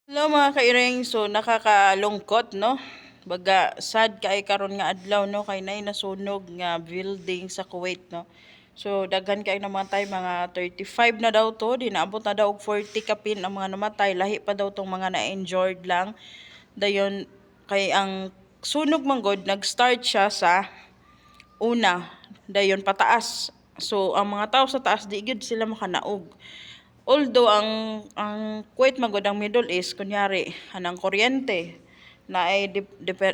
Hello mga kairing, so nakakalungkot no. Baga sad kay karon nga adlaw no kay nay nasunog nga building sa Kuwait no. So daghan kay namatay mga 35 na daw to, di naabot na daw og 40 kapin ang mga namatay, lahi pa daw tong mga na-injured lang. Dayon kay ang sunog manggod nag-start siya sa una, dayon pataas. So ang mga tao sa taas di gyud sila makanaog. Although ang Kuwait magud ang Middle East kunyari anang kuryente na ay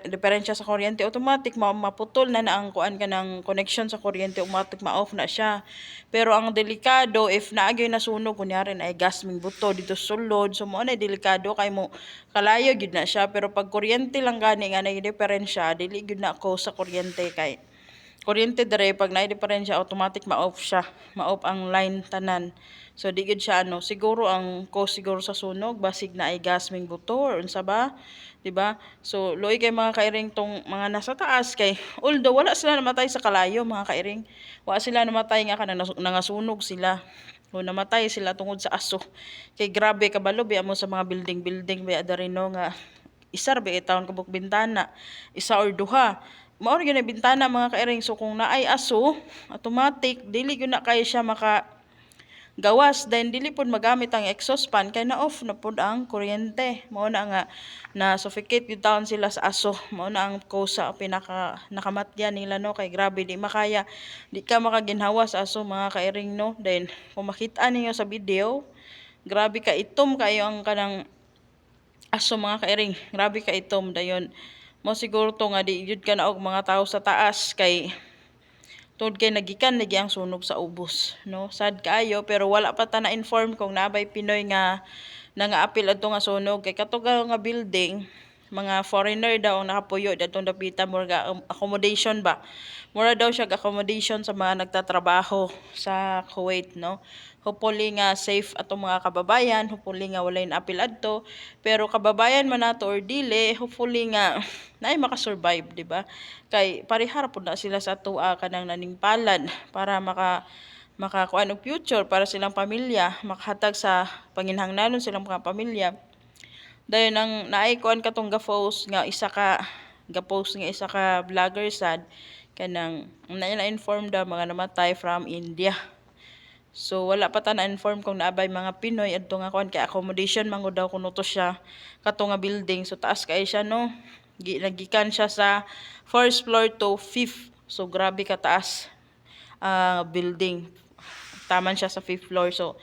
diferensya sa kuryente automatic maputol na ang kuan ka ng connection sa kuryente automatic ma-off na siya. Pero ang delikado if naagay nasunog kunyari na ay gas ming buto dito sulod so mo na delikado kay mo kalayo gyud na siya pero pag kuryente lang gani nga nay diferensya dili gyud na ko sa kuryente kay kuryente dire pag naay diferensya automatic ma-off siya, ma-off ang line tanan. So di gid siya ano, siguro ang cause siguro sa sunog basig na ay gas ming buto or unsa ba, di ba? So luoy kay mga kairing tong mga nasa taas kay although wala sila namatay sa kalayo mga kairing. Wala sila namatay nga kanang nangasunog sila. O namatay sila tungod sa aso. Kay grabe kabalo biya mo sa mga building biya dari no nga isar ba itawon kabuk bintana, isa or duha. Mao gyud na bintana mga kairing so kung naay aso automatic dili gyud na kay siya maka gawas then dili pud magamit ang exhaust fan kay na off na pud ang kuryente. Mao na nga na suffocate gyud taon sila sa aso. Mao na ang cause sa pinaka nakamatyan nila no kay grabe di makaya di ka makaginhawa sa aso mga kairing no. Then kung makita ninyo sa video grabe ka itom kayo ang kanang aso mga kairing, grabe ka itom dayon. Mo siguro to nga di jud ka na og mga tao sa taas kay tungod kay nagikan lagi ang sunog sa ubos, no? Sad kaayo pero wala pa ta na inform kung nabay Pinoy nga nanga-apil adto nga sunog kay katugaw nga building mga foreigner daw ang nakapuyo datong dapita murag accommodation ba. Mura daw siya accommodation sa mga nagtatrabaho sa Kuwait no. Hopefully nga safe atong mga kababayan, hopefully nga walay na-apil adto. Pero kababayan man nato or dili, hopefully nga naay makasurvive, di ba? Kay parihara pud na sila sa tuwa kanang naningpalad para makakuan og future para silang pamilya, makahatag sa panginhanglanon silang mga pamilya. Dayon ang naay kuan katong ga-post nga isa ka vlogger sad kanang na-inform daw mga namatay from India. So wala pa ta na-inform kung naabay mga Pinoy adto nga kuan kay accommodation man daw kuno to siya kato nga building. So taas kay siya no. Nagikan siya sa first floor to fifth. So grabe ka taas building. Taman siya sa fifth floor. So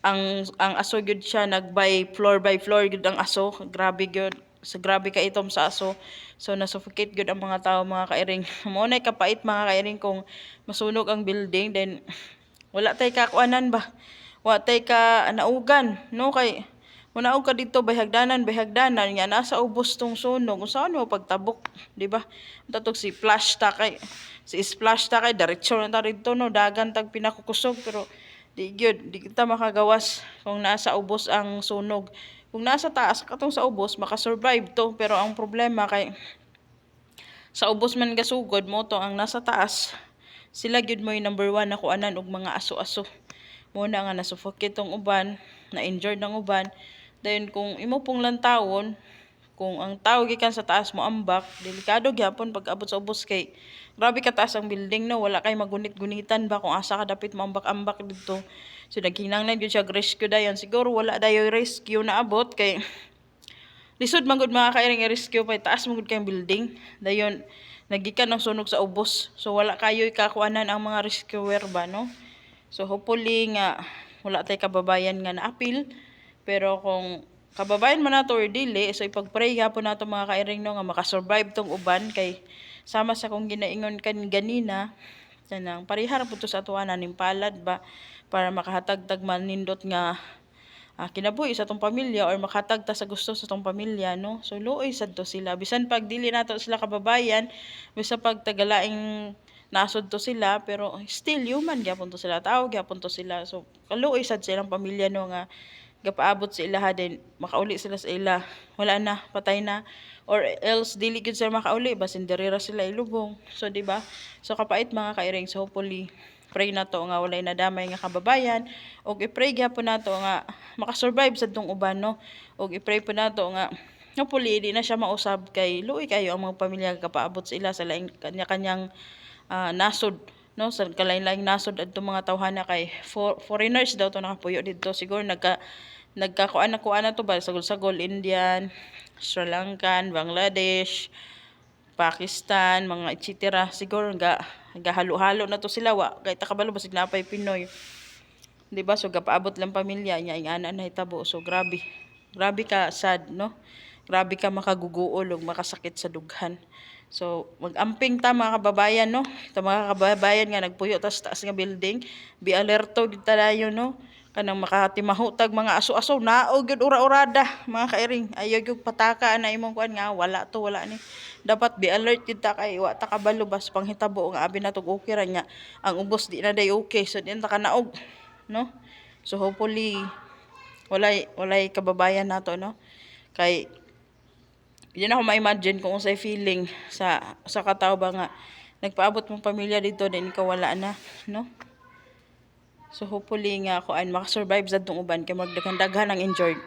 ang aso gyud siya by floor gyud ang aso. Grabe gyud. So grabe ka itom sa aso. So na-suffocate gyud ang mga tao mga kairing. Mo nay kapait mga kairing kung masunog ang building then wala tay kakuanan ba? Wala tay ka naugan, no kay munaog ka dito bayhagdanan nga nasa ubos tong sunog. Unsaon mo pagtabok, di ba? Tatog si splash ta kay diretso na ta didto no dagan tag pinakukusog pero di kita makagawas kung nasa ubos ang sunog. Kung nasa taas katong sa ubos makasurvive to pero ang problema kay sa ubos man gasugod mo to ang nasa taas sila gyud mo yung number one na kuanan og mga aso-aso. Muna nga nasuffocate tong uban, na-injured ng uban. Dayon kung imo pong lantawon, kung ang tao gikan sa taas mo ambak, delikado gyapon pag abot sa ubos kay grabe ka taas ang building no, wala kay magunit-gunitan ba kung asa ka dapit mo ambak-ambak dito. So naghinanglan gyud siya rescue dayon. Siguro wala dayon rescue na abot kay lisod man gud mga kairing i-rescue pa taas man gud kay building. Dayon nagikan ng sunog sa ubos. So wala kayo'y kakuanan ang mga rescuer ba no. So hopefully nga wala tay kababayan nga naapil. Pero kung kababayan man nato or dili, so ipag-pray gyapon nato mga kairing no nga makasurvive tong uban kay sama sa kung ginaingon kan ganina kanang parihara pud to sa atuan ning palad ba para makahatag tag manindot nga kinabuhi sa tong pamilya or makatag ta sa gusto sa tong pamilya no. So luoy sad to sila bisan pag dili nato sila kababayan, bisan pag tagalaing nasod to sila pero still human gyapon to sila, tao gyapon to sila. So kaluoy sad silang pamilya no nga gapaabot sa ilaha din makauli sila sa ila, wala na patay na or else dili gid sila makauli basin derira sila ilubong. So di ba? So kapait mga kairing, so hopefully pray na to nga walay nadamay nga kababayan, og i-pray gyapon nato nga makasurvive sa tong uban, no. Og i-pray po nato nga hopefully di na siya mausab kay luoy kayo ang mga pamilya kapaabot sa ila sa laing kanya-kanyang nasod, no, sa kalain-laing nasod adto mga tawhana kay foreigners daw to nakapuyo dito, siguro nagkakuan na to ba sagol-sagol, Indian, Sri Lankan, Bangladesh, Pakistan, mga etc. Siguro gahalo-halo na to sila wa kay takabalo basig napay Pinoy. Di ba? So gapaabot lang pamilya nya ingana na hitabo. So grabe. Grabe ka sad, no? Grabe ka makaguguol ug makasakit sa dughan. So mag-amping ta mga kababayan, no? Ta mga kababayan nga nagpuyo taas nga building, be alerto gid ta dayon, no? Kanang makatimahutag mga aso-aso naog gyud ura-urada mga kairing, ayaw gyud pataka na imong kuan nga wala to, wala ni. Dapat be alert gid ta kay wa ta kabalo bas panghitabo nga abi natog okay ra nya ang ubos di na day okay, so di ta kanaog, no. So hopefully walay kababayan nato, no, kay di na ako ma-imagine kung unsay feeling sa katawo ba nga nagpaabot mong pamilya dito din ikaw wala na, no. So hopefully nga kuan makasurvive sa tong uban kay magdaghan ang injured.